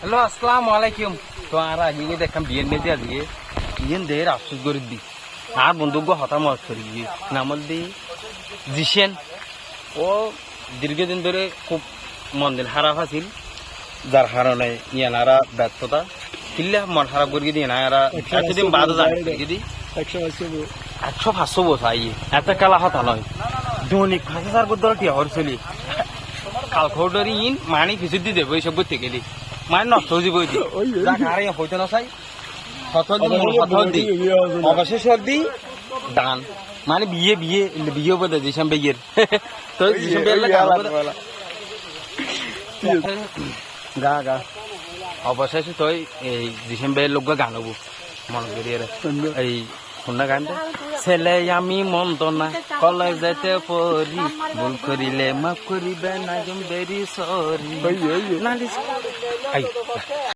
Hello আসসালামু আলাইকুম। তো আর আগে দেখলাম বিয়ের মেয়েতে আজকে ইয়েন দের আফসোস করে দি আর বন্ধুজ্ঞ হতা মত করি গিয়ে নামল দি জিসেন ও দীর্ঘদিন ধরে খুব মন দিন খারাপ আছিল, যার কারণে ইয়ানারা ব্যর্থতা কিল্লে মন খারাপ করে দিয়ে না এরা এতদিন বাদও জানি দি 100-500 বছর আইয়ে এত কালা হতা নয় দৈনিক 5,000 বদল টিয়া হর চলি কাল খৌডরি ইন মানি কিছু দি দেবো এইসব করতে গেলি মানে নষ্ট হয়ে যাবো আরে হইতে না চাই দি অবশেষ দি দান মানে বিয়ে বিয়ে বিয়ে বোধ যেসব বিয়ের তো যেসব গা গা অবশেষে তো এই ডিসেম্বরের লোক গান হবো মনে করি এই শুননা গানটা ছেলে আমি মন্দ না কলেজ যেতে পড়ি ভুল করিলে মাফ করিবে না বেরি সরি